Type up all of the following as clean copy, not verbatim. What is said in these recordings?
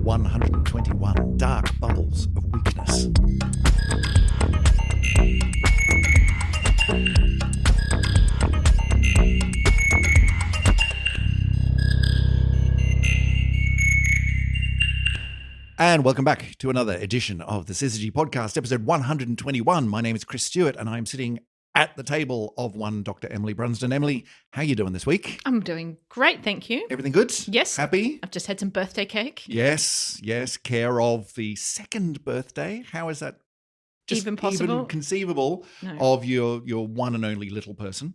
121 Dark Bubbles of Weakness. And welcome back to another edition of the Syzygy Podcast, episode 121. My name is Chris Stewart, and I'm sitting at the table of one Dr. Emily Brunsden. Emily, how are you doing this week? I'm doing great, thank you. Everything good? Yes. Happy? I've just had some birthday cake. Yes. Care of the second birthday. How is that? Even possible? Even conceivable of your one and only little person.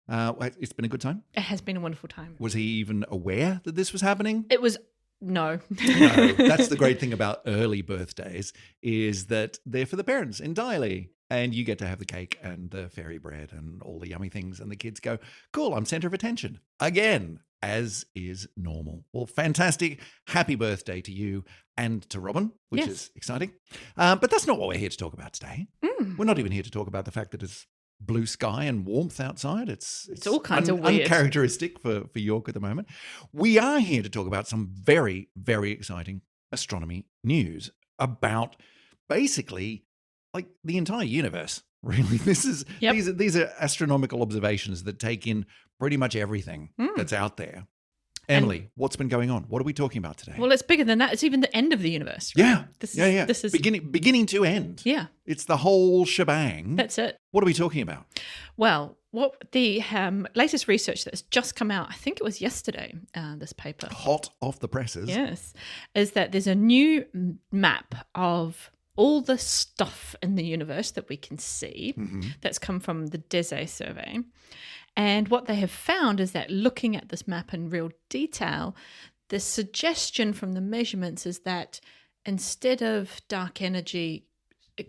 It's been a good time? It has been a wonderful time. Was he even aware that this was happening? It was... No. No. That's the great thing about early birthdays, is that they're for the parents entirely. And you get to have the cake and the fairy bread and all the yummy things. And the kids go, cool, I'm center of attention. Again, as is normal. Well, fantastic. Happy birthday to you and to Robin, which is exciting. But that's not what we're here to talk about today. We're not even here to talk about the fact that it's blue sky and warmth outside. It's all kinds of weird. Uncharacteristic for York at the moment. We are here to talk about some very, very exciting astronomy news about basically like the entire universe. Really, these are astronomical observations that take in pretty much everything that's out there. Emily, what's been going on? What are we talking about today? Well, it's bigger than that. It's even the end of the universe. Right? Yeah. This is beginning to end. Yeah. It's the whole shebang. That's it. What are we talking about? Well, what the latest research that's just come out, I think it was yesterday, this paper. Hot off the presses. Yes. Is that there's a new map of all the stuff in the universe that we can see that's come from the DESE survey. And what they have found is that looking at this map in real detail, the suggestion from the measurements is that instead of dark energy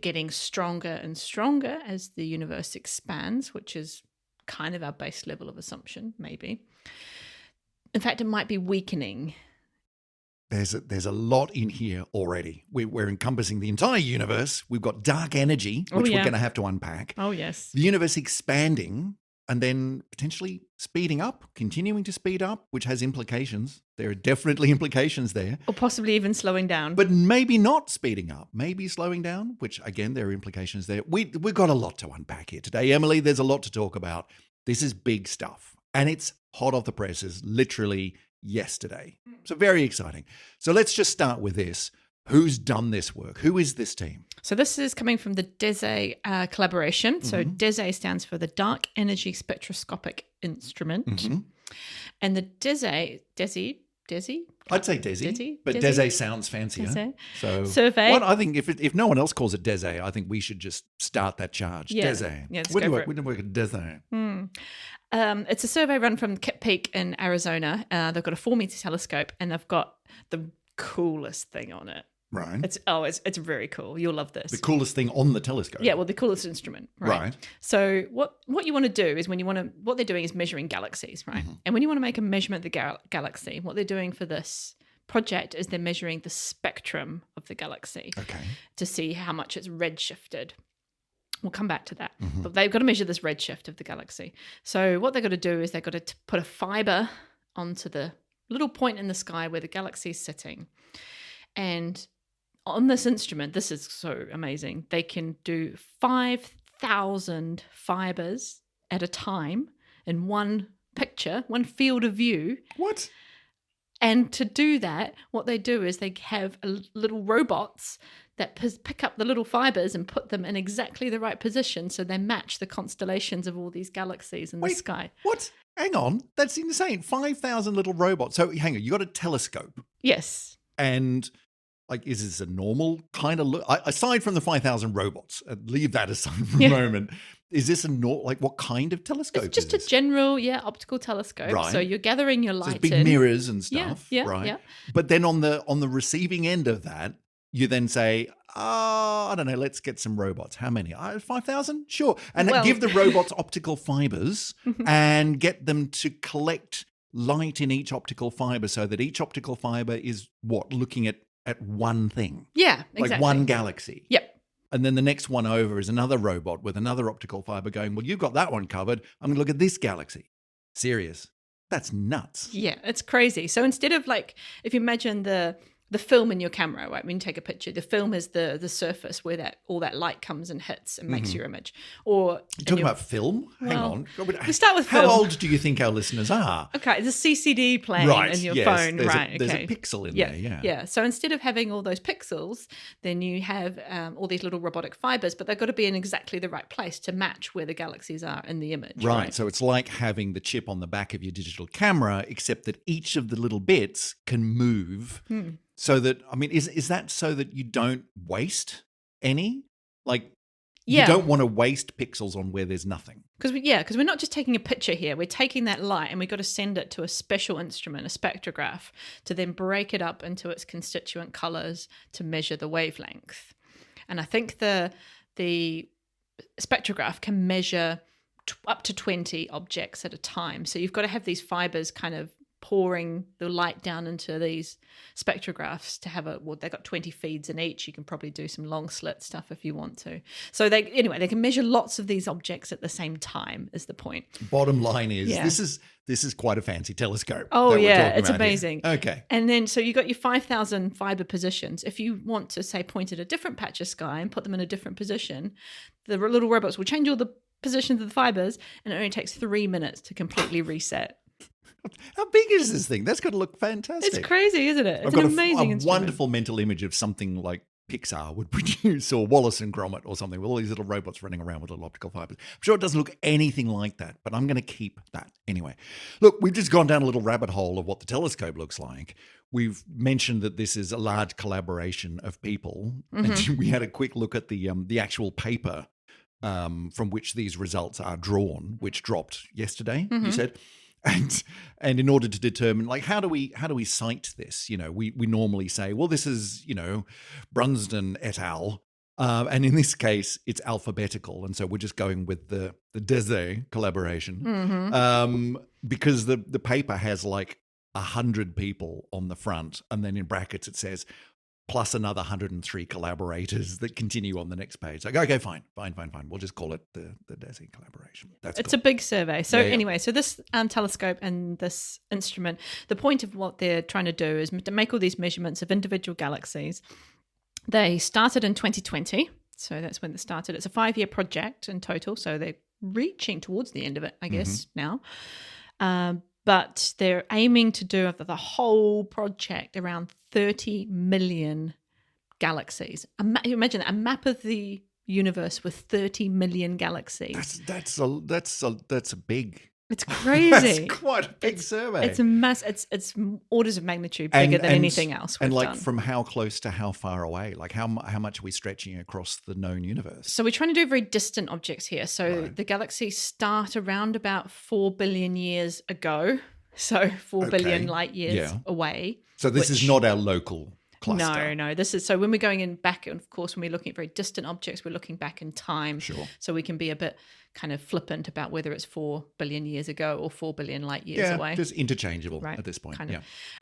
getting stronger and stronger as the universe expands, which is kind of our base level of assumption, maybe, in fact, it might be weakening. There's a lot in here already. We're encompassing the entire universe. We've got dark energy, which we're going to have to unpack. Oh, yes. The universe expanding and then potentially speeding up, continuing to speed up, which has implications. There are definitely implications there. Or possibly even slowing down. But maybe not speeding up, maybe slowing down, which again, there are implications there. We've got a lot to unpack here today. Emily, there's a lot to talk about. This is big stuff. And it's hot off the presses, literally yesterday. So very exciting. So let's just start with this. Who's done this work? Who is this team? So this is coming from the DESE collaboration. So DESE stands for the Dark Energy Spectroscopic Instrument. And the DESE? I'd say DESE, but DESE sounds fancier. DESE. So survey. I think if no one else calls it DESE, I think we should just start that charge. Yeah. DESE. Yeah, We didn't work at DESE. It's a survey run from Kitt Peak in Arizona. They've got a 4-meter telescope and they've got the coolest thing on it. Right. It's very cool. You'll love this. The coolest thing on the telescope. Yeah, well, the coolest instrument. Right. So what you want to do is what they're doing is measuring galaxies, right? And when you want to make a measurement of the galaxy, what they're doing for this project is they're measuring the spectrum of the galaxy to see how much it's redshifted. We'll come back to that. But they've got to measure this redshift of the galaxy. So what they've got to do is they've got to put a fiber onto the little point in the sky where the galaxy is sitting. And on this instrument, this is so amazing, they can do 5,000 fibers at a time in one picture, one field of view. What? And to do that, what they do is they have little robots that pick up the little fibers and put them in exactly the right position so they match the constellations of all these galaxies in the sky. What? Hang on. That's insane. 5,000 little robots. So hang on, you got a telescope. Yes. And like, is this a normal kind of look? Aside from the 5,000 robots, leave that aside for a moment. Is this what kind of telescope? It's just is a general, optical telescope. Right. So you're gathering your light so big mirrors and stuff, yeah, right? Yeah. But then on the receiving end of that, you then say, I don't know, let's get some robots. How many? 5,000? Sure. And give the robots optical fibers and get them to collect light in each optical fiber so that each optical fiber is looking at one thing. Yeah, exactly. Like one galaxy. Yep. And then the next one over is another robot with another optical fiber going, well, you've got that one covered. I'm going to look at this galaxy. Serious. That's nuts. Yeah, it's crazy. So instead of if you imagine the the film in your camera, right? When you take a picture, the film is the surface where all that light comes and hits and makes your image. Or you're talking about film? Hang on. We start with film. How old do you think our listeners are? Okay, the CCD playing in your phone, right? There's a pixel in there, yeah. Yeah. So instead of having all those pixels, then you have all these little robotic fibers, but they've got to be in exactly the right place to match where the galaxies are in the image. Right. So it's like having the chip on the back of your digital camera, except that each of the little bits can move. So that, I mean, is that so that you don't waste any? Like, you don't want to waste pixels on where there's nothing. Because we're not just taking a picture here. We're taking that light and we've got to send it to a special instrument, a spectrograph, to then break it up into its constituent colors to measure the wavelength. And I think the spectrograph can measure up to 20 objects at a time. So you've got to have these fibers kind of pouring the light down into these spectrographs to have they've got 20 feeds in each. You can probably do some long slit stuff if you want to. So they can measure lots of these objects at the same time is the point. Bottom line is this is quite a fancy telescope. Oh yeah, it's amazing. Here. Okay. And then so you got your 5,000 fiber positions. If you want to say point at a different patch of sky and put them in a different position, the little robots will change all the positions of the fibers and it only takes 3 minutes to completely reset. How big is this thing? That's got to look fantastic. It's crazy, isn't it? It's I've got amazing a wonderful mental image of something like Pixar would produce, or Wallace and Gromit or something, with all these little robots running around with little optical fibers. I'm sure it doesn't look anything like that, but I'm going to keep that anyway. Look, we've just gone down a little rabbit hole of what the telescope looks like. We've mentioned that this is a large collaboration of people, and we had a quick look at the actual paper from which these results are drawn, which dropped yesterday, you said. And in order to determine, like, how do we cite this? You know, we normally say, well, this is, Brunsden et al. And in this case, it's alphabetical. And so we're just going with the Dese collaboration because the paper has like 100 people on the front. And then in brackets, it says, plus another 103 collaborators that continue on the next page. Like, okay, fine. We'll just call it the Desi collaboration. It's cool. A big survey. So anyway, so this telescope and this instrument, the point of what they're trying to do is to make all these measurements of individual galaxies. They started in 2020. So that's when they started. It's a 5-year project in total. So they're reaching towards the end of it, I guess, now. But they're aiming to do the whole project around 30 million galaxies. Imagine that, a map of the universe with 30 million galaxies. That's a big. It's crazy. That's quite a big survey. It's It's orders of magnitude bigger than anything else we've done. From how close to how far away? Like how much are we stretching across the known universe? So we're trying to do very distant objects here. So the galaxies start around about 4 billion years ago. So 4 billion light years away. So this is not our local cluster. No. This is, so when we're going in back, and of course, when we're looking at very distant objects, we're looking back in time. Sure. So we can be a bit kind of flippant about whether it's 4 billion years ago or 4 billion light years away. Just interchangeable at this point. Kind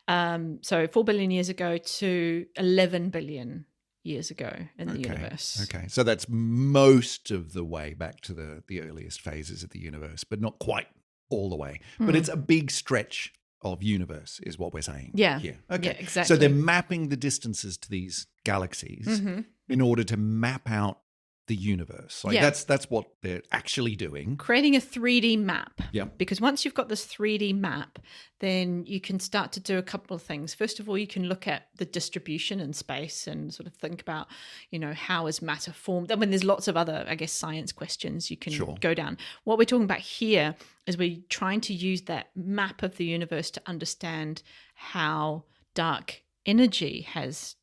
of. So 4 billion years ago to 11 billion years ago in the universe. Okay. So that's most of the way back to the earliest phases of the universe, but not quite all the way. But it's a big stretch of universe is what we're saying. Yeah. Here. Okay. Yeah, exactly. So they're mapping the distances to these galaxies in order to map out the universe. Like that's what they're actually doing. Creating a 3D map. Yeah. Because once you've got this 3D map, then you can start to do a couple of things. First of all, you can look at the distribution in space and sort of think about, how is matter formed? I mean, there's lots of other, I guess, science questions you can go down. What we're talking about here is we're trying to use that map of the universe to understand how dark energy has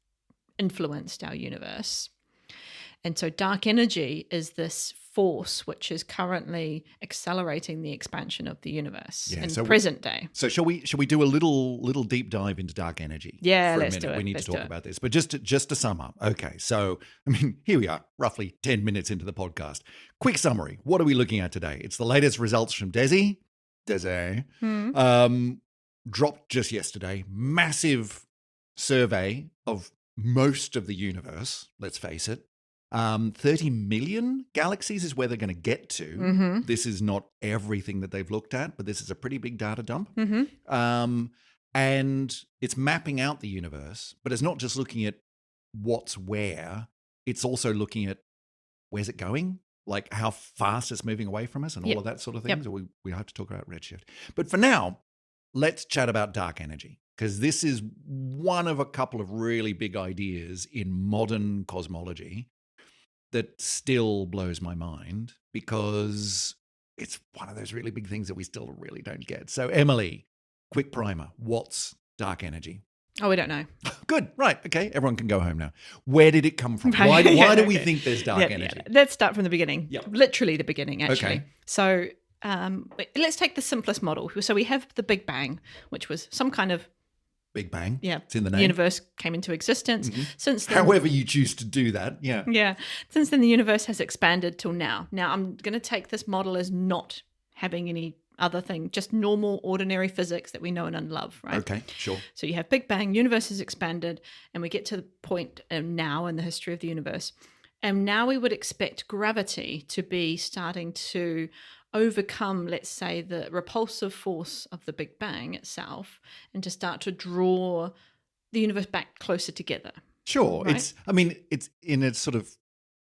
influenced our universe. And so dark energy is this force which is currently accelerating the expansion of the universe in present day. So shall we do a little deep dive into dark energy? Yeah, for a let's minute? do it. We need to talk about this. But just to sum up. Okay, so I mean, here we are, roughly 10 minutes into the podcast. Quick summary. What are we looking at today? It's the latest results from Dese. Dropped just yesterday. Massive survey of most of the universe, let's face it. 30 million galaxies is where they're going to get to. This is not everything that they've looked at, but this is a pretty big data dump. And it's mapping out the universe, but it's not just looking at what's where. It's also looking at where's it going, like how fast it's moving away from us and all of that sort of things. Or we have to talk about redshift. But for now, let's chat about dark energy, because this is one of a couple of really big ideas in modern cosmology that still blows my mind, because it's one of those really big things that we still really don't get. So, Emily, quick primer. What's dark energy? Oh, we don't know. Good. Right. Okay. Everyone can go home now. Where did it come from? Why do we think there's dark energy? Yeah. Let's start from the beginning. Literally the beginning, actually. Okay. So let's take the simplest model. So we have the Big Bang, which was some kind of Big Bang. Yeah. It's in the name. The universe came into existence. Mm-hmm. Since then, however you choose to do that. Yeah. Yeah. Since then, the universe has expanded till now. Now, I'm going to take this model as not having any other thing, just normal, ordinary physics that we know and love, right? Okay, sure. So you have Big Bang, universe has expanded, and we get to the point now in the history of the universe. And now we would expect gravity to be starting to overcome, let's say, the repulsive force of the Big Bang itself, and to start to draw the universe back closer together. Sure. Right? It's in a sort of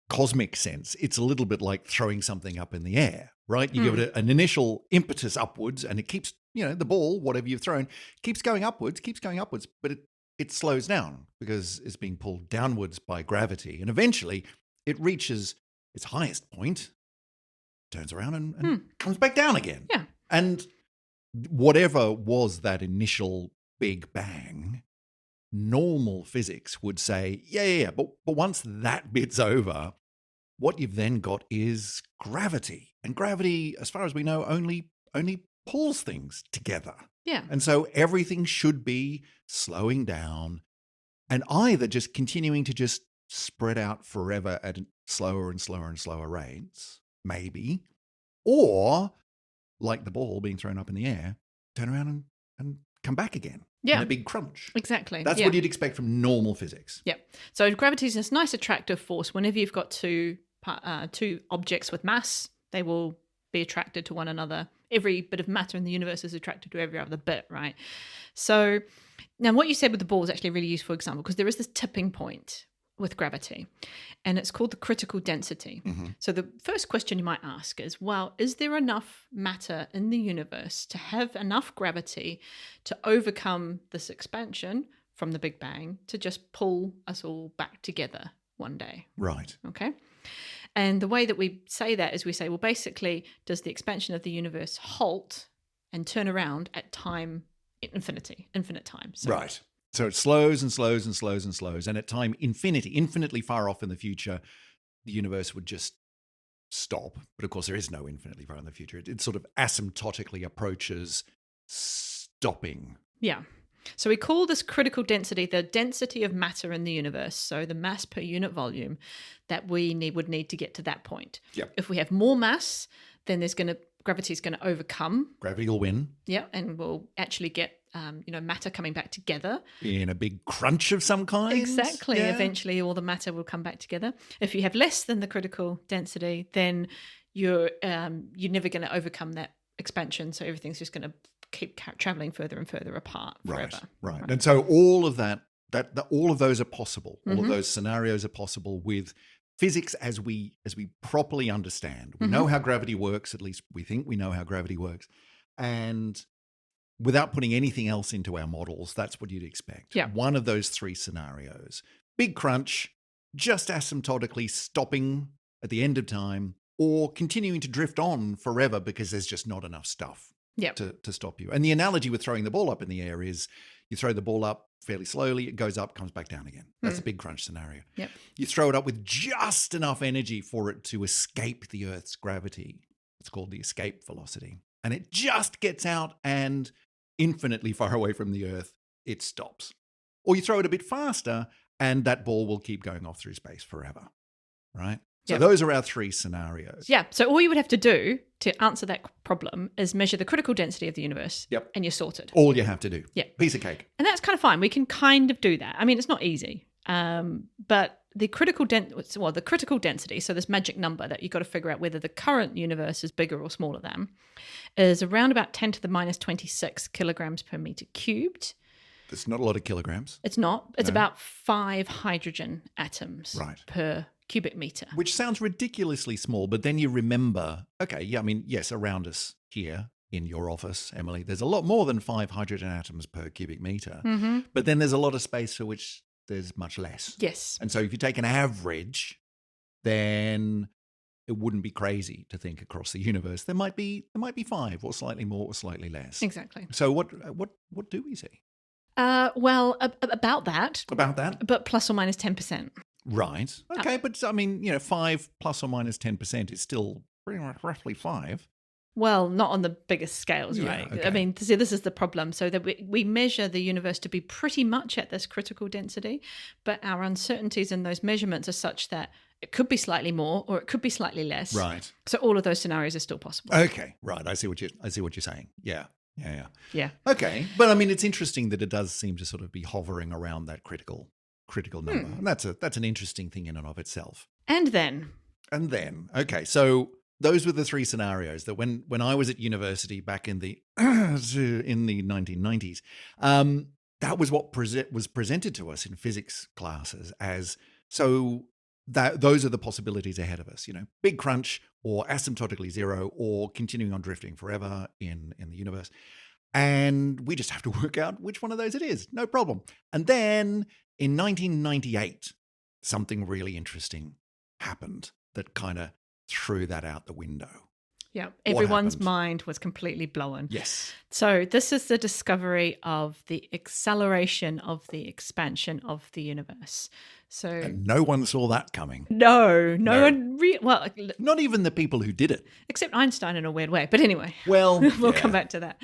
cosmic sense, it's a little bit like throwing something up in the air, right? You give it an initial impetus upwards, and it keeps, the ball, whatever you've thrown, keeps going upwards, but it slows down because it's being pulled downwards by gravity. And eventually it reaches its highest point, turns around and comes back down again. Yeah. And whatever was that initial Big Bang, normal physics would say, but once that bit's over, what you've then got is gravity. And gravity, as far as we know, only pulls things together. Yeah. And so everything should be slowing down and either just continuing to just spread out forever at slower and slower and slower rates, maybe, or like the ball being thrown up in the air, turn around and come back again. Yeah. In a big crunch. Exactly. That's what you'd expect from normal physics. Yeah. So gravity is this nice attractive force. Whenever you've got two objects with mass, they will be attracted to one another. Every bit of matter in the universe is attracted to every other bit, right? So now what you said with the ball is actually a really useful example, because there is this tipping point with gravity, and it's called the critical density. Mm-hmm. So the first question you might ask is, well, is there enough matter in the universe to have enough gravity to overcome this expansion from the Big Bang to just pull us all back together one day? Right. Okay. And the way that we say that is we say, well, basically, does the expansion of the universe halt and turn around at time infinite time? So, right. So it slows and slows and slows and slows. And at time infinitely far off in the future, the universe would just stop. But of course, there is no infinitely far in the future. It sort of asymptotically approaches stopping. Yeah. So we call this critical density the density of matter in the universe, so the mass per unit volume that we would need to get to that point. Yep. If we have more mass, then gravity is going to overcome. Gravity will win. Yeah, and we'll actually get matter coming back together in a big crunch of some kind. Exactly. Yeah. Eventually, all the matter will come back together. If you have less than the critical density, then you're never going to overcome that expansion. So everything's just going to keep traveling further and further apart forever. Right. And so all of all of those are possible. All of Mm-hmm. those scenarios are possible with physics as we properly understand. We know how gravity works, at least we think we know how gravity works. And without putting anything else into our models, that's what you'd expect. Yeah. One of those three scenarios. Big crunch, just asymptotically stopping at the end of time, or continuing to drift on forever because there's just not enough stuff to stop you. And the analogy with throwing the ball up in the air is you throw the ball up fairly slowly, it goes up, comes back down again. That's a big crunch scenario. Yep. You throw it up with just enough energy for it to escape the Earth's gravity. It's called the escape velocity. And it just gets out and infinitely far away from the Earth, it stops. Or you throw it a bit faster and that ball will keep going off through space forever, right? So those are our three scenarios. Yeah. So all you would have to do to answer that problem is measure the critical density of the universe. Yep. And you're sorted. All you have to do. Yeah. Piece of cake. And that's kind of fine. We can kind of do that. I mean, it's not easy. But the critical density, so this magic number that you've got to figure out whether the current universe is bigger or smaller than, is around about 10 to the minus 26 kilograms per meter cubed. There's not a lot of kilograms. It's not. It's No. about 5 hydrogen atoms Right. per cubic meter. Which sounds ridiculously small, but then you remember, okay, yeah, I mean, yes, around us here in your office, Emily, there's a lot more than 5 hydrogen atoms per cubic meter. Mm-hmm. But then there's a lot of space for which there's much less. Yes. And so if you take an average, then it wouldn't be crazy to think across the universe there might be 5 or slightly more or slightly less. Exactly. So what do we see? Well, about that. About that? But plus or minus 10%. Right. Okay, but I mean, 5 plus or minus 10% is still pretty much roughly 5. Well, not on the biggest scales, Yeah, right? okay. I mean, see, this is the problem. So that we measure the universe to be pretty much at this critical density, but our uncertainties in those measurements are such that it could be slightly more or it could be slightly less. Right. So all of those scenarios are still possible. Okay. Right. I see what you're saying. Yeah. Yeah. Okay. But I mean, it's interesting that it does seem to sort of be hovering around that critical number. And that's an interesting thing in and of itself. And then, okay, so those were the 3 scenarios that when I was at university back in the 1990s, that was what was presented to us in physics classes as, so that those are the possibilities ahead of us, big crunch or asymptotically zero or continuing on drifting forever in the universe. And we just have to work out which one of those it is. No problem. And then in 1998, something really interesting happened that kind of threw that out the window. yeah, everyone's happened? mind was completely blown. Yes. So this is the discovery of the acceleration of the expansion of the universe. So And no one saw that coming. no No. one well, Not even the people who did it. except Einstein in a weird way. But anyway, Well, we'll yeah. come back to that.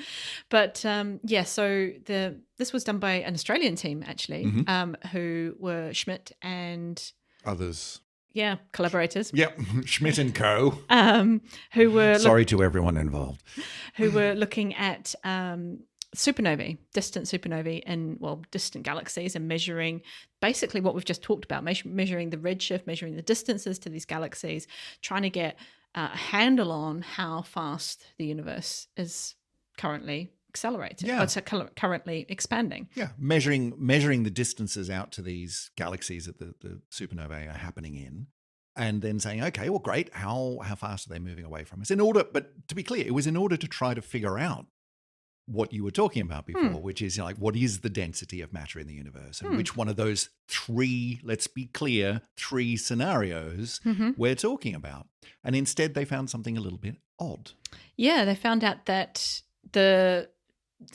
But so this was done by an Australian team actually, who were Schmidt and Others. collaborators. Yep. Schmidt and Co. Who were Sorry to everyone involved. who were looking at supernovae, distant supernovae in, distant galaxies, and measuring basically what we've just talked about, measuring the redshift, measuring the distances to these galaxies, trying to get a handle on how fast the universe is currently accelerating. Yeah. It's currently expanding. Yeah, measuring the distances out to these galaxies that the supernovae are happening in, and then saying, okay, well, great, how fast are they moving away from us? But to be clear, it was in order to try to figure out what you were talking about before, which is what is the density of matter in the universe, and which one of those 3, let's be clear, 3 scenarios we're talking about. And instead, they found something a little bit odd. Yeah, they found out that the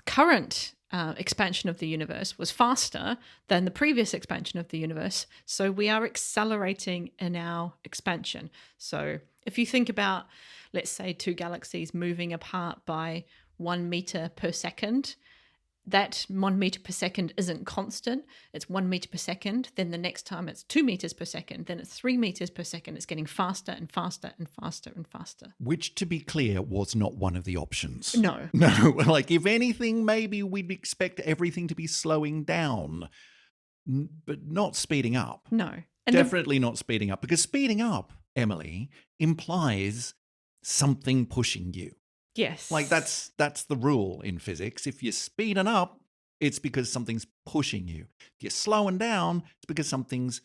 current expansion of the universe was faster than the previous expansion of the universe. So we are accelerating in our expansion. So if you think about, let's say, 2 galaxies moving apart by 1 meter per second, that 1 meter per second isn't constant. It's 1 meter per second. Then the next time it's 2 meters per second. Then it's 3 meters per second. It's getting faster and faster and faster and faster. Which, to be clear, was not one of the options. No. No, if anything, maybe we'd expect everything to be slowing down, but not speeding up. No. And Definitely not speeding up, because speeding up, Emily, implies something pushing you. yes. That's the rule in physics. If you're speeding up, it's because something's pushing you. If you're slowing down, it's because something's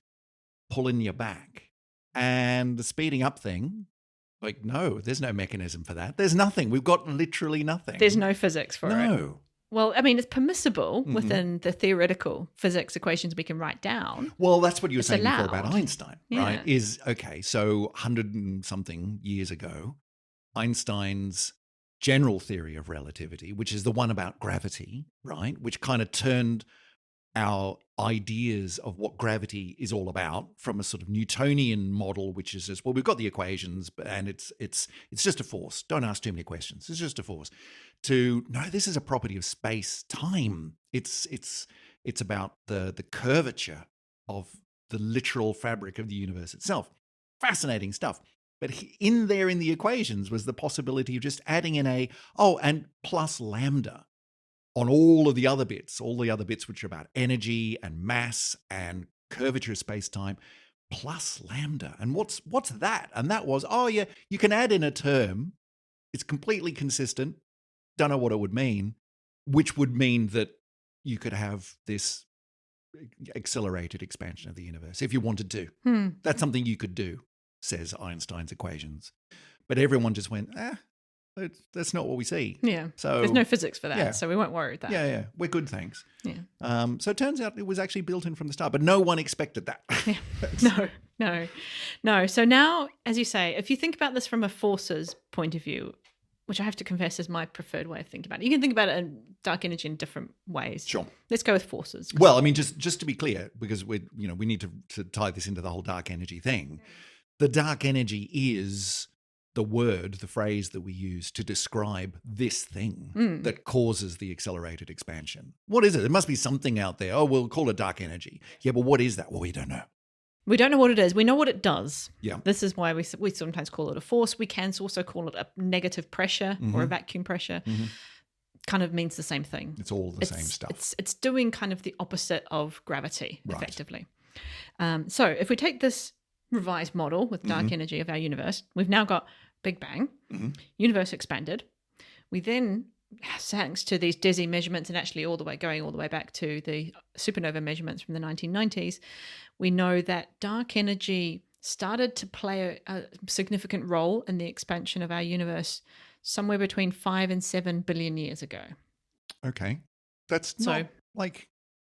pulling you back. And the speeding up thing, no, there's no mechanism for that. There's nothing. We've got literally nothing. There's no physics for it. No. Well, I mean, it's permissible within the theoretical physics equations we can write down. Well, that's what you were It's saying before allowed. about Einstein, right? So 100 and something years ago, Einstein's general theory of relativity, which is the one about gravity, right? Which kind of turned our ideas of what gravity is all about from a sort of Newtonian model, which is just, we've got the equations and it's just a force. Don't ask too many questions. It's just a force. To no, this is a property of space time. It's about the curvature of the literal fabric of the universe itself. Fascinating stuff. But in the equations was the possibility of just adding in and plus lambda on all the other bits which are about energy and mass and curvature of space-time, plus lambda. And what's that? And that was, you can add in a term. It's completely consistent. Don't know what it would mean, which would mean that you could have this accelerated expansion of the universe if you wanted to. That's something you could do, says Einstein's equations. But everyone just went, that's not what we see. Yeah. So there's no physics for that, so we won't worry with that. Yeah, we're good, thanks. Yeah. So it turns out it was actually built in from the start, but no one expected that. No. So now, as you say, if you think about this from a forces point of view, which I have to confess is my preferred way of thinking about it. You can think about it in dark energy in different ways. Sure. Let's go with forces. Well, I mean, just to be clear, because we need to tie this into the whole dark energy thing. The dark energy is the phrase that we use to describe this thing that causes the accelerated expansion. What is it? There must be something out there. Oh, we'll call it dark energy. Yeah, but what is that? Well, we don't know. We don't know what it is. We know what it does. Yeah. This is why we sometimes call it a force. We can also call it a negative pressure or a vacuum pressure. Kind of means the same thing. It's all the same stuff. It's doing kind of the opposite of gravity, effectively. So if we take this revised model with dark energy of our universe, we've now got Big Bang, universe expanded. We then, thanks to these DESI measurements and actually going all the way back to the supernova measurements from the 1990s, we know that dark energy started to play a significant role in the expansion of our universe somewhere between 5 and 7 billion years ago. Okay. That's not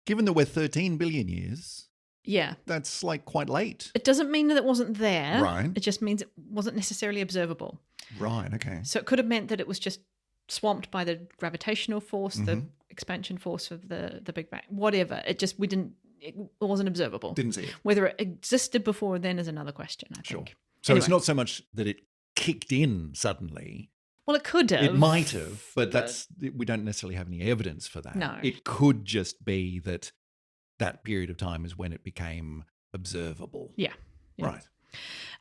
given that we're 13 billion years, that's quite late. It doesn't mean that it wasn't there. Right. It just means it wasn't necessarily observable. Right, okay. So it could have meant that it was just swamped by the gravitational force, the expansion force of the Big Bang, whatever. It wasn't observable. Didn't see it. Whether it existed before then is another question, I think. So anyway. It's not so much that it kicked in suddenly. Well, it could have. It might have, but we don't necessarily have any evidence for that. No. It could just be that period of time is when it became observable. Yeah. Right.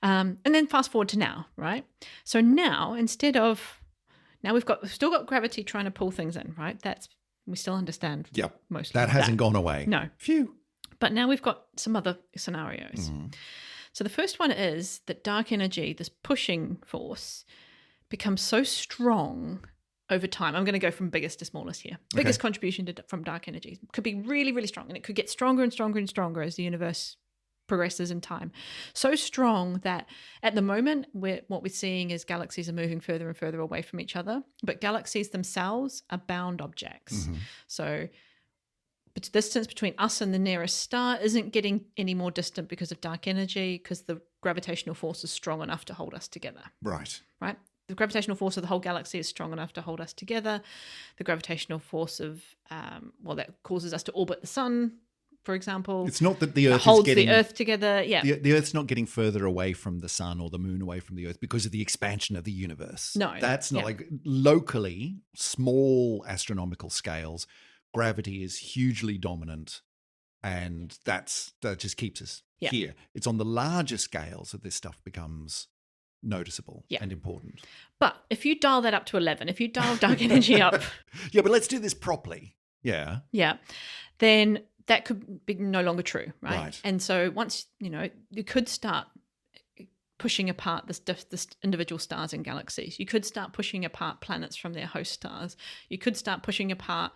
And then fast forward to now, right? So now, we've still got gravity trying to pull things in, right? We still understand. Yeah. Most that hasn't gone away. No. Phew. But now we've got some other scenarios. So the first one is that dark energy, this pushing force, becomes so strong over time. I'm going to go from biggest to smallest here. Biggest contribution from dark energy could be really, really strong, and it could get stronger and stronger and stronger as the universe progresses in time. So strong that at the moment, what we're seeing is galaxies are moving further and further away from each other, but galaxies themselves are bound objects. So the distance between us and the nearest star isn't getting any more distant because of dark energy, because the gravitational force is strong enough to hold us together. Right. Right? The gravitational force of the whole galaxy is strong enough to hold us together. The gravitational force of, that causes us to orbit the sun, for example. It's not that the Earth holds the Earth together. Yeah. The Earth's not getting further away from the sun or the moon away from the Earth because of the expansion of the universe. No. That's not locally, small astronomical scales, gravity is hugely dominant, and that just keeps us here. It's on the larger scales that this stuff becomes noticeable and important. But if you dial that up to 11, if you dial dark energy up. Yeah, but let's do this properly. Yeah. Yeah. Then that could be no longer true, right? And so once, you could start pushing apart this individual stars and galaxies. You could start pushing apart planets from their host stars. You could start pushing apart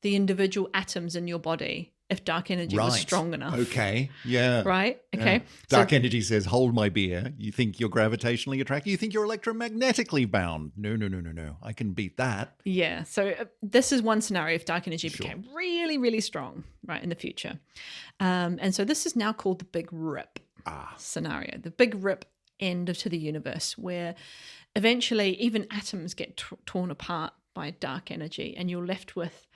the individual atoms in your body if dark energy was strong enough. Okay. Yeah. Right? Okay. Yeah. Dark energy says, hold my beer. You think you're gravitationally attracted? You think you're electromagnetically bound? No. I can beat that. Yeah. So this is one scenario if dark energy became really, really strong, right, in the future. And so this is now called the Big Rip scenario, the Big Rip end to the universe, where eventually even atoms get torn apart by dark energy, and you're left with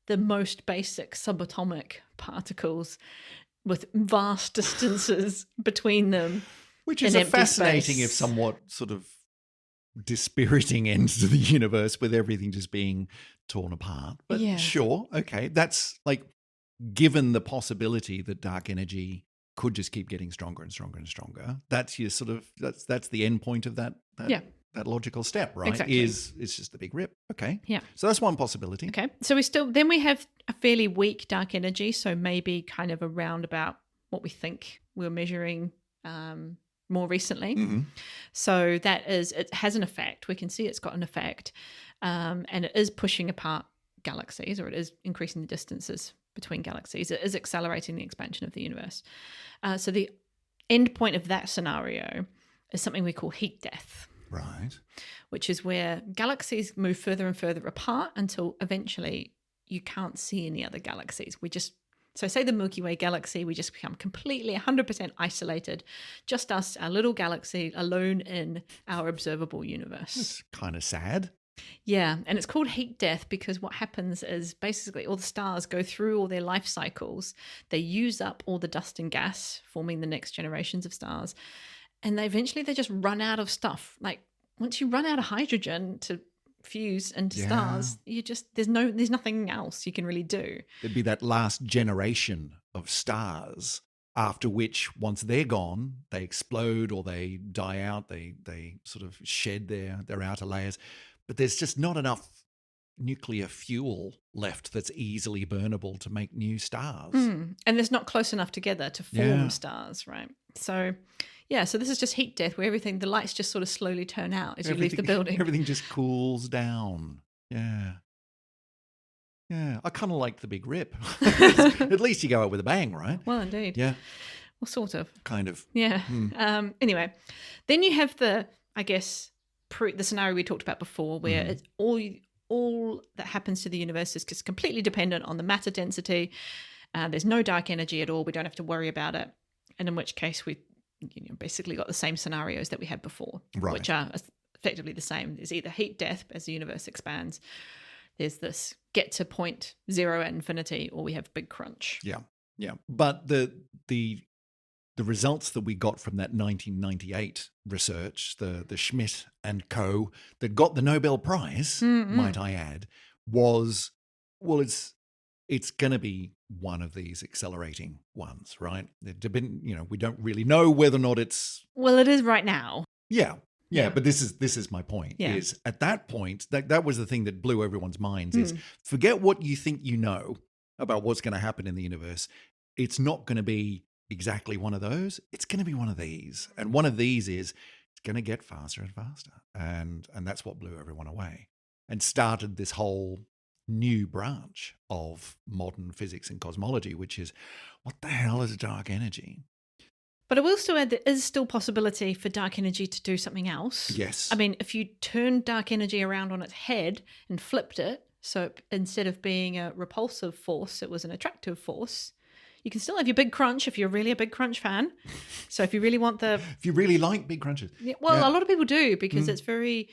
the most basic subatomic particles with vast distances between them. Which is a fascinating, if somewhat sort of dispiriting end to the universe, with everything just being torn apart. But sure, okay. That's given the possibility that dark energy could just keep getting stronger and stronger and stronger, that's your sort of, that's the end point of that logical step, right? Exactly. It's just the Big Rip. Okay. Yeah. So that's one possibility. Okay. So we have a fairly weak dark energy. So maybe kind of around about what we think we're measuring more recently. Mm-hmm. So it has an effect. We can see it's got an effect. And it is pushing apart galaxies, or it is increasing the distances between galaxies. It is accelerating the expansion of the universe. So the end point of that scenario is something we call heat death. Right. Which is where galaxies move further and further apart until eventually you can't see any other galaxies. So say the Milky Way galaxy, we just become completely 100% isolated, just us, our little galaxy, alone in our observable universe. It's kind of sad. Yeah, and it's called heat death because what happens is basically all the stars go through all their life cycles. They use up all the dust and gas, forming the next generations of stars. And eventually they just run out of stuff. Like once you run out of hydrogen to fuse into stars, there's nothing else you can really do. There'd be that last generation of stars, after which once they're gone, they explode or they die out, they sort of shed their outer layers. But there's just not enough nuclear fuel left that's easily burnable to make new stars. And there's not close enough together to form stars, right? So so this is just heat death where the lights just sort of slowly turn out as you leave the building. Everything just cools down. Yeah. Yeah. I kind of like the Big Rip. At least you go out with a bang, right? Well, indeed. Yeah. Well, sort of. Kind of. Yeah. Anyway, then you have the scenario we talked about before where it's all that happens to the universe is just completely dependent on the matter density. There's no dark energy at all. We don't have to worry about it. And in which case we basically got the same scenarios that we had before, which are effectively the same. There's either heat death as the universe expands. There's this get to point zero at infinity, or we have big crunch. Yeah, yeah. But the results that we got from that 1998 research, the Schmidt and co. that got the Nobel Prize, might I add, was, well, it's going to be one of these accelerating ones, right? We don't really know whether or not it's... Well, it is right now. Yeah. But this is my point, is at that point, that was the thing that blew everyone's minds, is forget what you think you know about what's going to happen in the universe. It's not going to be exactly one of those. It's going to be one of these. And one of these is it's going to get faster and faster. And that's what blew everyone away and started this whole new branch of modern physics and cosmology, which is, what the hell is dark energy? But I will still add there is still possibility for dark energy to do something else. Yes. I mean, if you turned dark energy around on its head and flipped it, so instead of being a repulsive force, it was an attractive force, you can still have your big crunch if you're really a big crunch fan. So if you really want if you really like big crunches. Yeah, well, a lot of people do because it's very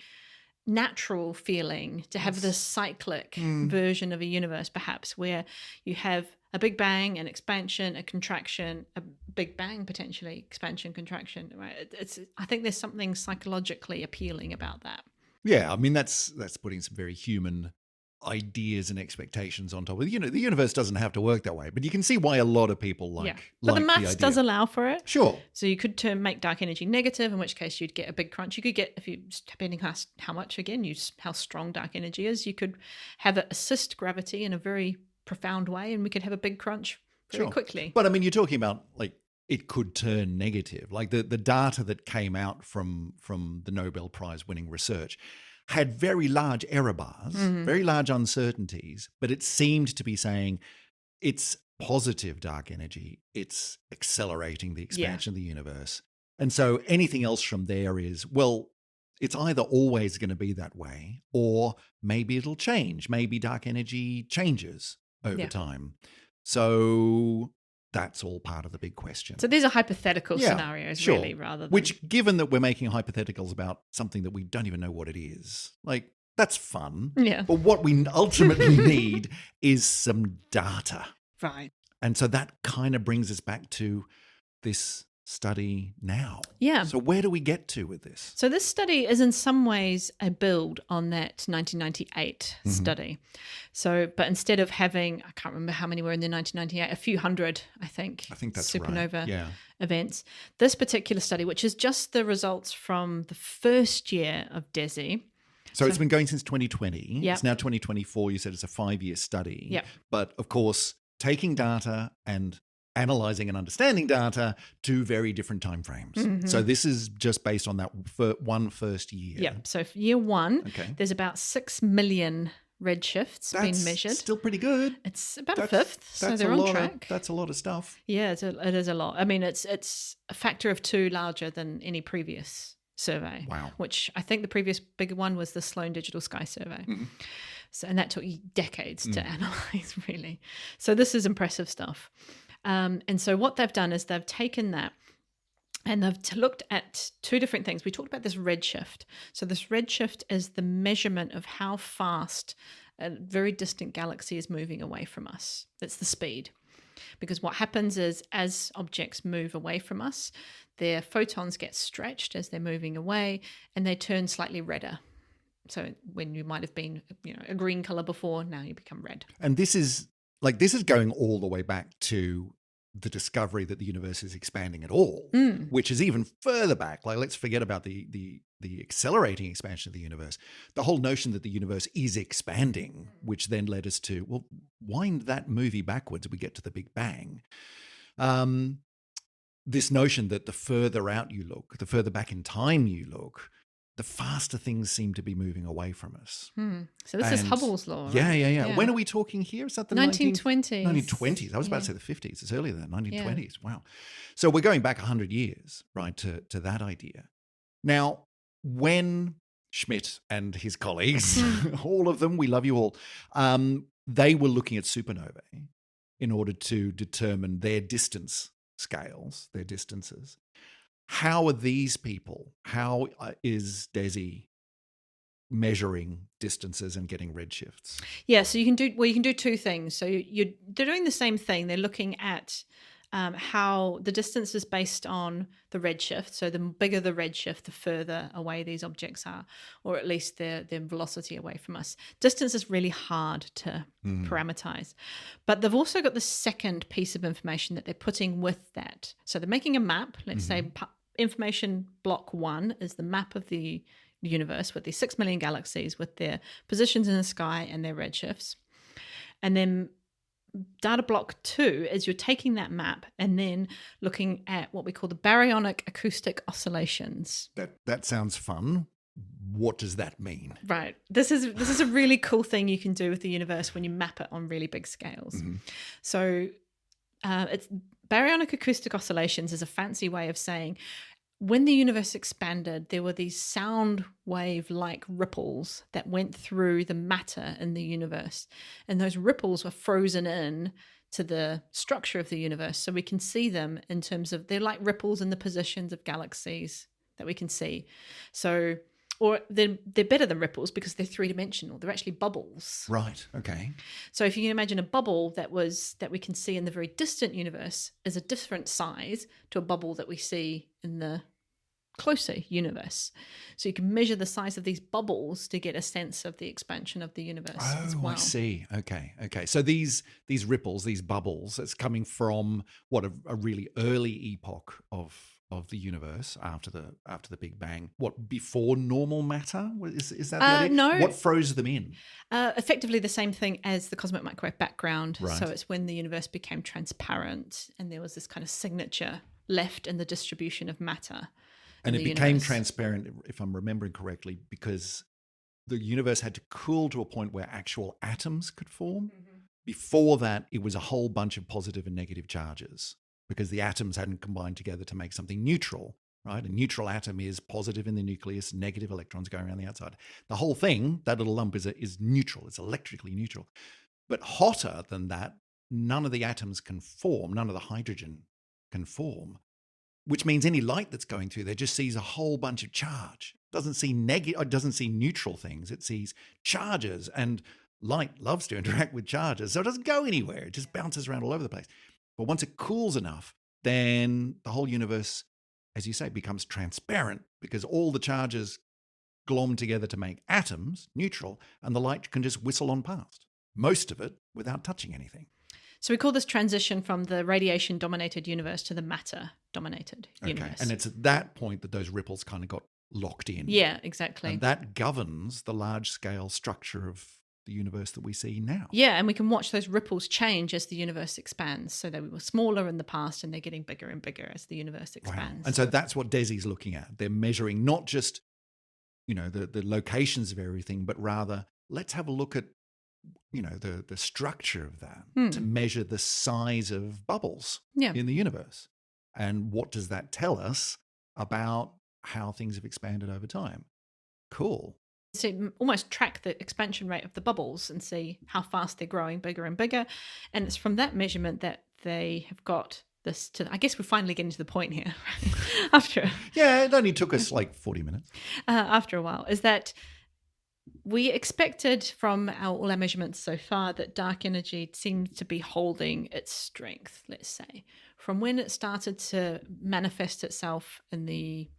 natural feeling to have this cyclic version of a universe, perhaps, where you have a big bang, an expansion, a contraction, a big bang potentially, expansion, contraction. Right? I think there's something psychologically appealing about that. Yeah, I mean that's putting some very human ideas and expectations on top of it. The universe doesn't have to work that way, but you can see why a lot of people but the maths does allow for it. Sure. So you could make dark energy negative, in which case you'd get a big crunch. You could get, depending on how much, again, how strong dark energy is, you could have it assist gravity in a very profound way, and we could have a big crunch very quickly. But I mean, you're talking about it could turn negative. Like the data that came out from the Nobel Prize winning research had very large error bars, very large uncertainties, but it seemed to be saying it's positive dark energy. It's accelerating the expansion of the universe. And so anything else from there is, well, it's either always going to be that way, or maybe it'll change. Maybe dark energy changes over time. So that's all part of the big question. So these are hypothetical scenarios, really, rather than... Which, given that we're making hypotheticals about something that we don't even know what it is, that's fun. Yeah. But what we ultimately need is some data. Right. And so that kind of brings us back to this study now. Yeah. So where do we get to with this? So this study is in some ways a build on that 1998 study. So, but instead of having, I can't remember how many were in the 1998, a few hundred, I think that's supernova events. This particular study, which is just the results from the first year of DESI. So it's been going since 2020. Yep. It's now 2024. You said it's a 5-year study. Yep. But of course, taking data and analyzing and understanding data, 2 very different timeframes. So this is just based on that first year. Yeah. So for year 1, there's about 6 million redshifts That's been measured. still pretty good. It's about a fifth, so they're on track. That's a lot of stuff. Yeah, it is a lot. I mean, it's a factor of 2 larger than any previous survey. Wow. Which I think the previous bigger one was the Sloan Digital Sky Survey. Mm-hmm. So, and that took decades to analyze, really. So this is impressive stuff. And so what they've done is they've taken that and they've looked at 2 different things. We talked about this redshift. So this redshift is the measurement of how fast a very distant galaxy is moving away from us. That's the speed. Because what happens is as objects move away from us, their photons get stretched as they're moving away and they turn slightly redder. So when you might have been, a green color before, now you become red. And this is going all the way back to the discovery that the universe is expanding at all, which is even further back. Like, let's forget about the accelerating expansion of the universe. The whole notion that the universe is expanding, which then led us to, well, wind that movie backwards, we get to the Big Bang. This notion that the further out you look, the further back in time you look, the faster things seem to be moving away from us. So this is Hubble's law, right? Yeah. When are we talking here? Is that the 1920s? 1920s. I was about to say the 50s. It's earlier than that, 1920s. Yeah. Wow. So we're going back 100 years, right, to that idea. Now, when Schmidt and his colleagues, all of them, we love you all, they were looking at supernovae in order to determine their distance scales, their distances. How are these people, how is DESI measuring distances and getting redshifts? Yeah, so you can do 2 things. So they're doing the same thing. They're looking at how the distance is based on the redshift. So the bigger the redshift, the further away these objects are, or at least their velocity away from us. Distance is really hard to parameterize. But they've also got the second piece of information that they're putting with that. So they're making a map. Let's say information block 1 is the map of the universe with these 6 million galaxies with their positions in the sky and their redshifts. And then data block 2 is you're taking that map and then looking at what we call the baryonic acoustic oscillations. That sounds fun. What does that mean? Right. This is a really cool thing you can do with the universe when you map it on really big scales. So it's baryonic acoustic oscillations is a fancy way of saying when the universe expanded, there were these sound wave-like ripples that went through the matter in the universe. And those ripples were frozen in to the structure of the universe. So we can see them in terms of, they're like ripples in the positions of galaxies that we can see. So, or they're better than ripples because they're 3-dimensional. They're actually bubbles. Right. Okay. So if you can imagine a bubble that we can see in the very distant universe is a different size to a bubble that we see in the closer universe. So you can measure the size of these bubbles to get a sense of the expansion of the universe as well. I see. Okay. So these ripples, these bubbles, it's coming from what a really early epoch of the universe after the Big Bang. What, before normal matter? Is that the idea? No. What froze them in? Effectively the same thing as the cosmic microwave background. Right. So it's when the universe became transparent and there was this kind of signature left in the distribution of matter. And it became transparent, if I'm remembering correctly, because the universe had to cool to a point where actual atoms could form. Before that, it was a whole bunch of positive and negative charges because the atoms hadn't combined together to make something neutral, right? A neutral atom is positive in the nucleus, negative electrons going around the outside. The whole thing, that little lump, is neutral. It's electrically neutral. But hotter than that, none of the atoms can form, none of the hydrogen can form, which means any light that's going through there just sees a whole bunch of charge. It doesn't see neutral things. It sees charges, and light loves to interact with charges, so it doesn't go anywhere. It just bounces around all over the place. But once it cools enough, then the whole universe, as you say, becomes transparent because all the charges glom together to make atoms neutral, and the light can just whistle on past, most of it without touching anything. So we call this transition from the radiation-dominated universe to the matter-dominated universe. And it's at that point that those ripples kind of got locked in. Yeah, exactly. And that governs the large-scale structure of the universe that we see now. Yeah, and we can watch those ripples change as the universe expands. So they were smaller in the past and they're getting bigger and bigger as the universe expands. Wow. And so that's what DESI's looking at. They're measuring not just, the locations of everything, but rather let's have a look at the structure of that to measure the size of bubbles in the universe. And what does that tell us about how things have expanded over time? Cool. So almost track the expansion rate of the bubbles and see how fast they're growing bigger and bigger. And it's from that measurement that they have got this to, I guess we're finally getting to the point here. It only took us like 40 minutes. After a while, is that we expected from all our measurements so far that dark energy seemed to be holding its strength, let's say. From when it started to manifest itself in the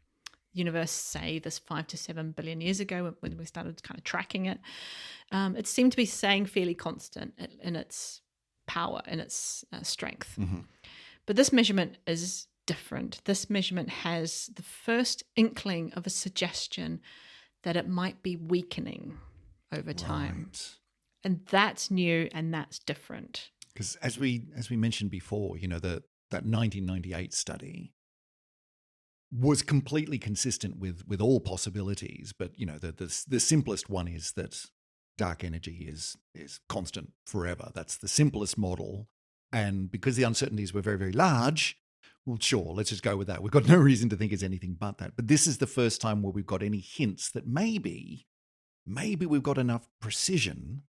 universe, say this 5 to 7 billion years ago, when we started kind of tracking it, it seemed to be staying fairly constant in its power, in its strength. Mm-hmm. But this measurement is different. This measurement has the first inkling of a suggestion that it might be weakening over time. Right. And that's new and that's different. Because as we mentioned before, that 1998 study was completely consistent with all possibilities. But, the simplest one is that dark energy is constant forever. That's the simplest model. And because the uncertainties were very, very large, well, sure, let's just go with that. We've got no reason to think it's anything but that. But this is the first time where we've got any hints that maybe we've got enough precision.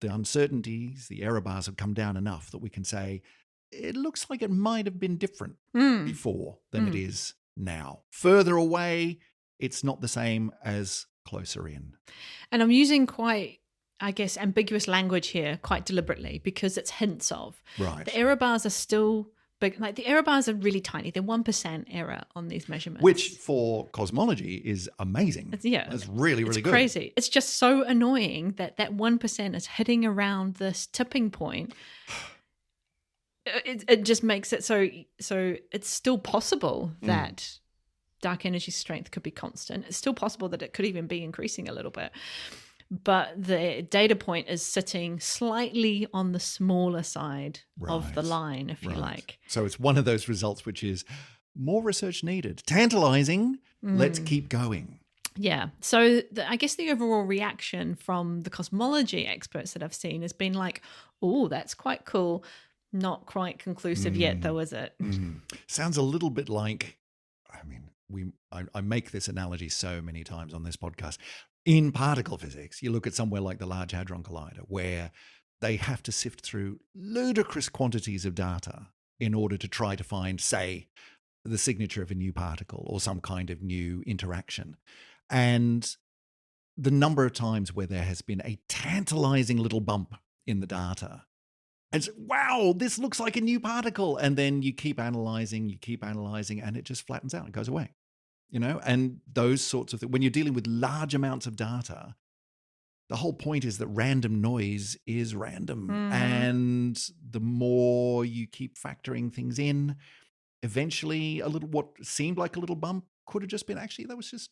The uncertainties, the error bars have come down enough that we can say, it looks like it might have been different before than it is now. Further away, it's not the same as closer in. And I'm using quite, I guess, ambiguous language here quite deliberately because it's hints of. Right. The error bars are still big. Like the error bars are really tiny. They're 1% error on these measurements. Which for cosmology is amazing. It's really, really good. It's crazy. It's just so annoying that 1% is hitting around this tipping point. It just makes it so it's still possible that dark energy strength could be constant. It's still possible that it could even be increasing a little bit. But the data point is sitting slightly on the smaller side of the line, if you like. So it's one of those results which is more research needed. Tantalizing. Let's keep going. Yeah. So I guess the overall reaction from the cosmology experts that I've seen has been like, oh, that's quite cool. Not quite conclusive yet, though, is it? Sounds a little bit like, I make this analogy so many times on this podcast. In particle physics, you look at somewhere like the Large Hadron Collider, where they have to sift through ludicrous quantities of data in order to try to find, say, the signature of a new particle or some kind of new interaction. And the number of times where there has been a tantalizing little bump in the data, and so, wow, this looks like a new particle. And then you keep analyzing, and it just flattens out. It goes away. And those sorts of things. When you're dealing with large amounts of data, the whole point is that random noise is random. And the more you keep factoring things in, eventually what seemed like a little bump could have just been that was just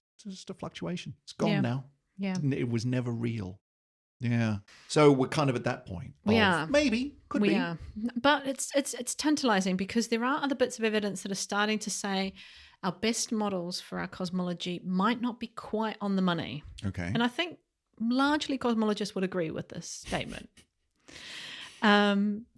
a fluctuation. It's gone now. Yeah. It was never real. Yeah. So we're kind of at that point. Maybe, could be. Yeah. But it's tantalizing because there are other bits of evidence that are starting to say our best models for our cosmology might not be quite on the money. Okay. And I think largely cosmologists would agree with this statement.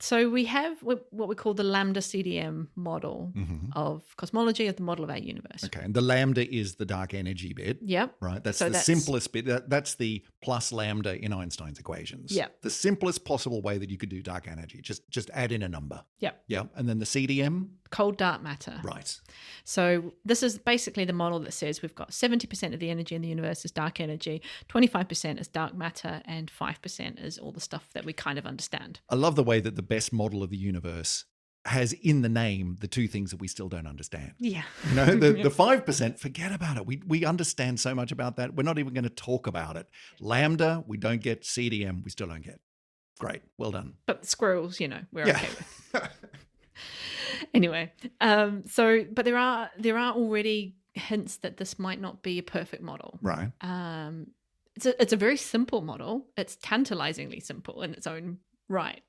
So we have what we call the lambda CDM model of cosmology, of the model of our universe. Okay, and the lambda is the dark energy bit. Yep. Right, that's the simplest bit. That's the plus lambda in Einstein's equations. Yep. The simplest possible way that you could do dark energy. Just add in a number. Yep. Yep, and then the CDM? Cold dark matter. Right. So this is basically the model that says we've got 70% of the energy in the universe is dark energy, 25% is dark matter, and 5% is all the stuff that we kind of understand. I love the way that the best model of the universe has in the name the two things that we still don't understand. Yeah. The 5%, forget about it. We understand so much about that. We're not even going to talk about it. Lambda, we don't get. CDM, we still don't get. Great. Well done. But the squirrels, we're okay with. Anyway, but there are already hints that this might not be a perfect model. Right. It's a very simple model. It's tantalizingly simple in its own right.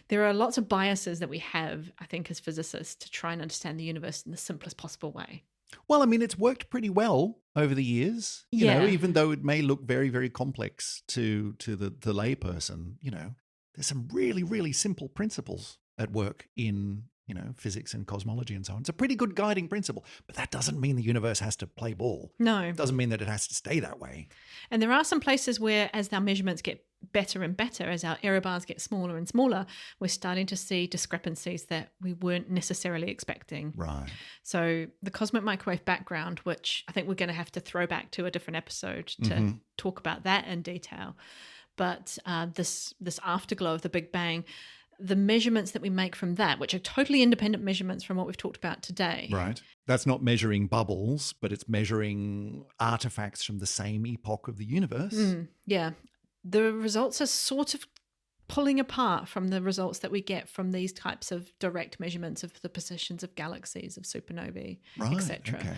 There are lots of biases that we have, I think, as physicists to try and understand the universe in the simplest possible way. Well, I mean, it's worked pretty well over the years, you know, Yeah. even though it may look very, very complex to the layperson, you know, there's some really, really simple principles at work in, you know, physics and cosmology and so on. It's a pretty good guiding principle, but that doesn't mean the universe has to play ball. No. It doesn't mean that it has to stay that way. And there are some places where, as our measurements get better and better, as our error bars get smaller and smaller, we're starting to see discrepancies that we weren't necessarily expecting. Right. So the cosmic microwave background, which I think we're going to have to throw back to a different episode to talk about that in detail. But this afterglow of the Big Bang, the measurements that we make from that, which are totally independent measurements from what we've talked about today. Right. That's not measuring bubbles, but it's measuring artifacts from the same epoch of the universe. Yeah. The results are sort of pulling apart from the results that we get from these types of direct measurements of the positions of galaxies, of supernovae, etc. Okay.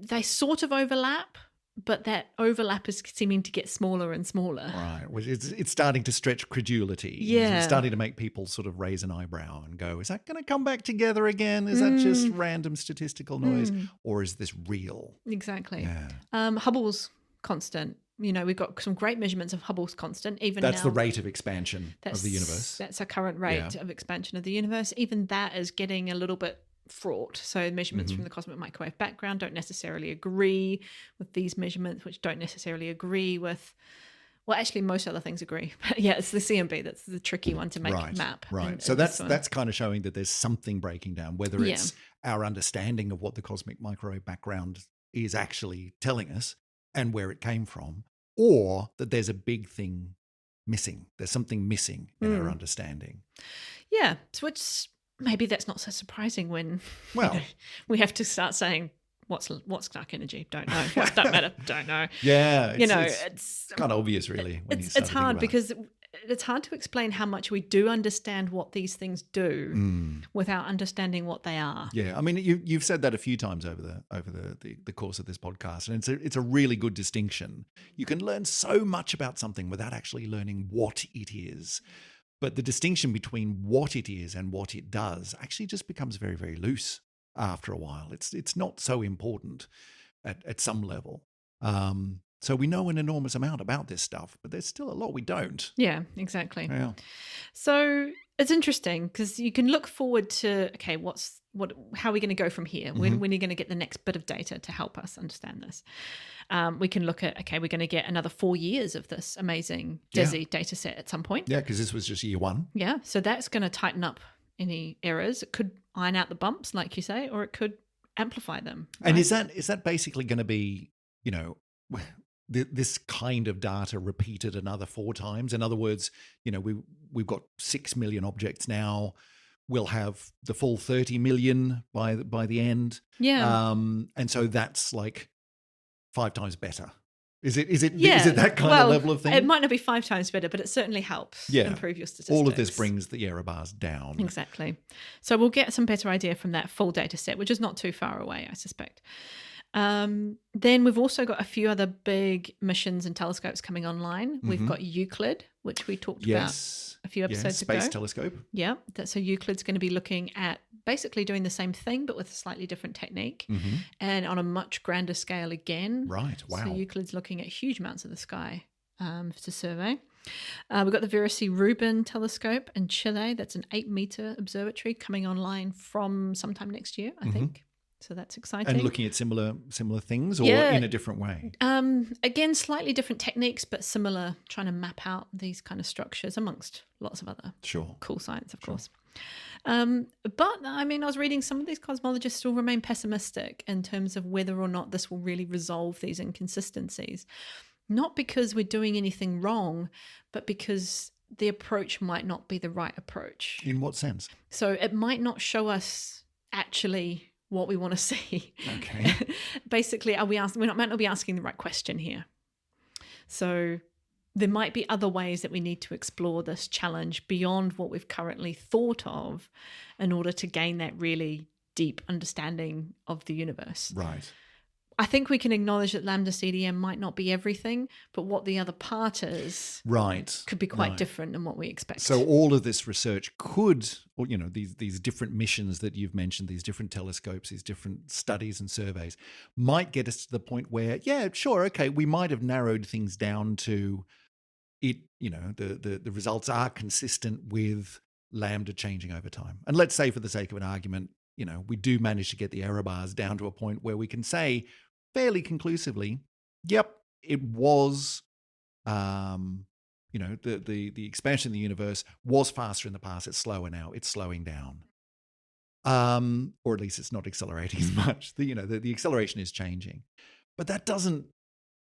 They sort of overlap, but that overlap is seeming to get smaller and smaller. Right. Well, it's starting to stretch credulity. Yeah. It's starting to make people sort of raise an eyebrow and go, is that going to come back together again? Is that just random statistical noise? Or is this real? Exactly. Yeah. Hubble's constant. You know, we've got some great measurements of Hubble's constant. Even that's now, the rate of expansion of the universe. That's our current rate of expansion of the universe. Even that is getting a little bit fraught. So measurements from the cosmic microwave background don't necessarily agree with these measurements, which don't necessarily agree with, well, actually most other things agree. But yeah, it's the CMB that's the tricky one to make map. Right. So that's kind of showing that there's something breaking down, whether it's our understanding of what the cosmic microwave background is actually telling us and where it came from, or that there's a big thing missing. There's something missing in our understanding. Yeah. So maybe that's not so surprising when we have to start saying, what's dark energy? Don't know. What's dark matter? Don't know. Yeah. It's kind of obvious, really. It's hard because it's hard to explain how much we do understand what these things do without understanding what they are. Yeah, I mean, you've said that a few times over the course of this podcast, and it's a really good distinction. You can learn so much about something without actually learning what it is. But the distinction between what it is and what it does actually just becomes very, very loose after a while. It's not so important at some level. So we know an enormous amount about this stuff, but there's still a lot we don't. Yeah, exactly. Yeah. So it's interesting because you can look forward to, okay, how are we going to go from here? When are you going to get the next bit of data to help us understand this? We can look at, okay, we're going to get another 4 years of this amazing DESI data set at some point. Yeah, because this was just year one. Yeah, so that's going to tighten up any errors. It could iron out the bumps, like you say, or it could amplify them. Right? And is that basically going to be, you know, this kind of data repeated another 4 times? In other words, you know, we've got 6 million objects now. We'll have the full 30 million by the end. Yeah. And so that's like 5 times better. Is it that kind of level of thing? It might not be 5 times better, but it certainly helps improve your statistics. All of this brings the error bars down. Exactly. So we'll get some better idea from that full data set, which is not too far away, I suspect. Then we've also got a few other big missions and telescopes coming online. We've got Euclid, which we talked about a few episodes ago. Space telescope. Yeah. So Euclid's going to be looking at basically doing the same thing, but with a slightly different technique and on a much grander scale again. Right. Wow. So Euclid's looking at huge amounts of the sky to survey. We've got the Vera C. Rubin telescope in Chile. That's an 8-meter observatory coming online from sometime next year, I think. So that's exciting. And looking at similar things or in a different way? Again, slightly different techniques, but similar, trying to map out these kind of structures amongst lots of other cool science, of course. But I mean, I was reading some of these cosmologists still remain pessimistic in terms of whether or not this will really resolve these inconsistencies. Not because we're doing anything wrong, but because the approach might not be the right approach. In what sense? So it might not show us actually what we want to see. Okay. Basically, might not be asking the right question here. So there might be other ways that we need to explore this challenge beyond what we've currently thought of in order to gain that really deep understanding of the universe. Right. I think we can acknowledge that lambda CDM might not be everything, but what the other part is could be quite different than what we expect. So all of this research could, or these different missions that you've mentioned, these different telescopes, these different studies and surveys, might get us to the point where, yeah, sure, okay, we might have narrowed things down to it. The results are consistent with lambda changing over time. And let's say, for the sake of an argument, we do manage to get the error bars down to a point where we can say fairly conclusively, yep, it was, the expansion of the universe was faster in the past. It's slower now. It's slowing down. Or at least it's not accelerating as much. The acceleration is changing. But that doesn't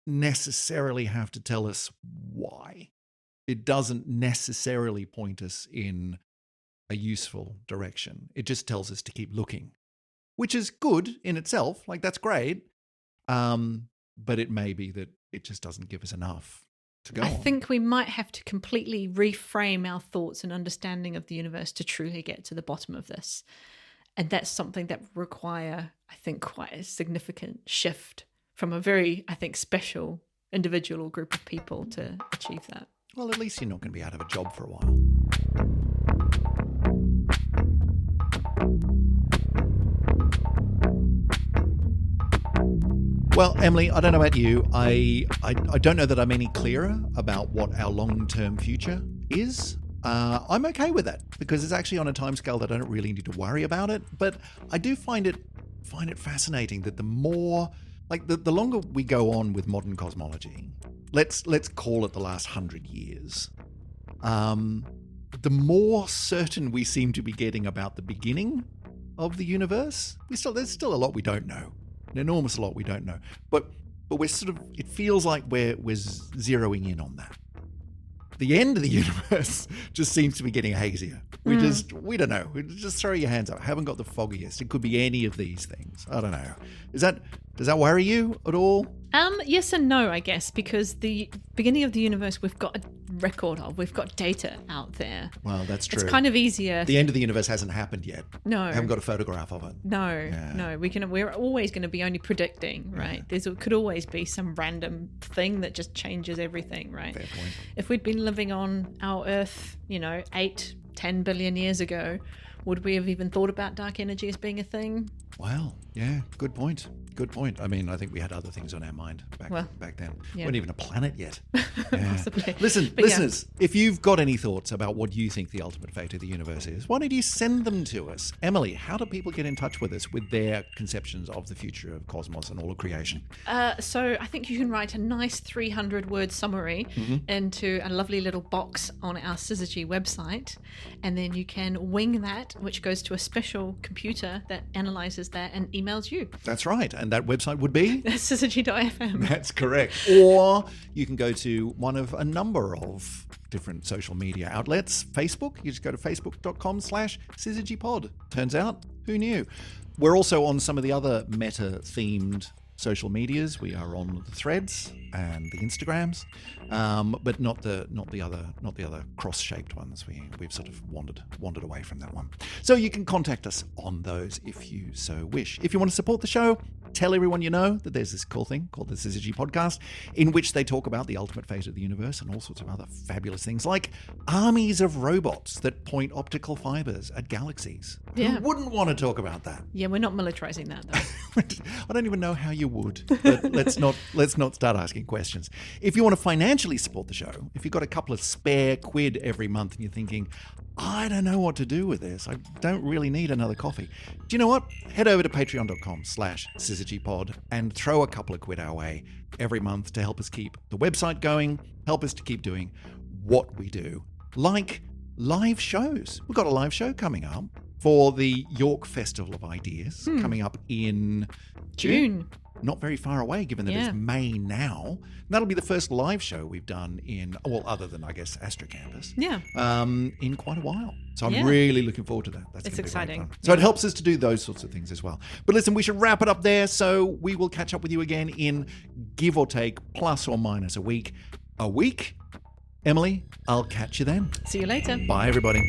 necessarily have to tell us why. It doesn't necessarily point us in a useful direction. It just tells us to keep looking, which is good in itself. Like, that's great. But it may be that it just doesn't give us enough to go on. I think we might have to completely reframe our thoughts and understanding of the universe to truly get to the bottom of this. And that's something that would require, I think, quite a significant shift from a very, I think, special individual or group of people to achieve that. Well, at least you're not going to be out of a job for a while. Well, Emily, I don't know about you. I don't know that I'm any clearer about what our long-term future is. I'm okay with that because it's actually on a timescale that I don't really need to worry about it. But I do find it fascinating that the more, like the longer we go on with modern cosmology, let's call it the last 100 years, the more certain we seem to be getting about the beginning of the universe. There's still a lot we don't know. An enormous lot we don't know, but we're it feels like we're zeroing in on that. The end of the universe just seems to be getting hazier. We don't know. Just throw your hands up. I haven't got the foggiest. It could be any of these things. I don't know. Does that worry you at all? Yes and no, I guess, because the beginning of the universe we've got a record of. We've got data out there. Well, that's true. It's kind of easier. The end of the universe hasn't happened yet. No. I haven't got a photograph of it. No. We're always going to be only predicting, right? Yeah. There could always be some random thing that just changes everything, right? Fair point. If we'd been living on our Earth, 8-10 billion years ago, would we have even thought about dark energy as being a thing? Well, yeah, good point. I mean, I think we had other things on our mind back then. Yeah. Weren't even a planet yet. Yeah. Possibly. Listen, listeners, if you've got any thoughts about what you think the ultimate fate of the universe is, why don't you send them to us? Emily, how do people get in touch with us with their conceptions of the future of cosmos and all of creation? So I think you can write a nice 300-word summary into a lovely little box on our Syzygy website, and then you can wing that, which goes to a special computer that analyzes that and emails you. That's right. And that website would be? Syzygy.fm. That's correct. Or you can go to one of a number of different social media outlets. Facebook, you just go to facebook.com/syzygypod. Turns out, who knew? We're also on some of the other meta-themed social medias. We are on the Threads and the Instagrams, but not the other cross-shaped ones. We've sort of wandered away from that one. So you can contact us on those if you so wish. If you want to support the show, tell everyone you know that there's this cool thing called the Syzygy Podcast, in which they talk about the ultimate fate of the universe and all sorts of other fabulous things, like armies of robots that point optical fibers at galaxies. Yeah. Who wouldn't want to talk about that? Yeah, we're not militarizing that, though. I don't even know how you would, but let's not start asking questions. If you want to financially support the show, if you've got a couple of spare quid every month and you're thinking, I don't know what to do with this, I don't really need another coffee, do you know what? Head over to patreon.com/syzygypod and throw a couple of quid our way every month to help us keep the website going, help us to keep doing what we do, like live shows. We've got a live show coming up for the York Festival of Ideas coming up in June. Not very far away, given that it's May now. And that'll be the first live show we've done other than, I guess, Astro Campus, in quite a while. So I'm really looking forward to that. It's exciting. So it helps us to do those sorts of things as well. But listen, we should wrap it up there. So we will catch up with you again in, give or take, plus or minus a week. Emily, I'll catch you then. See you later. Bye, everybody.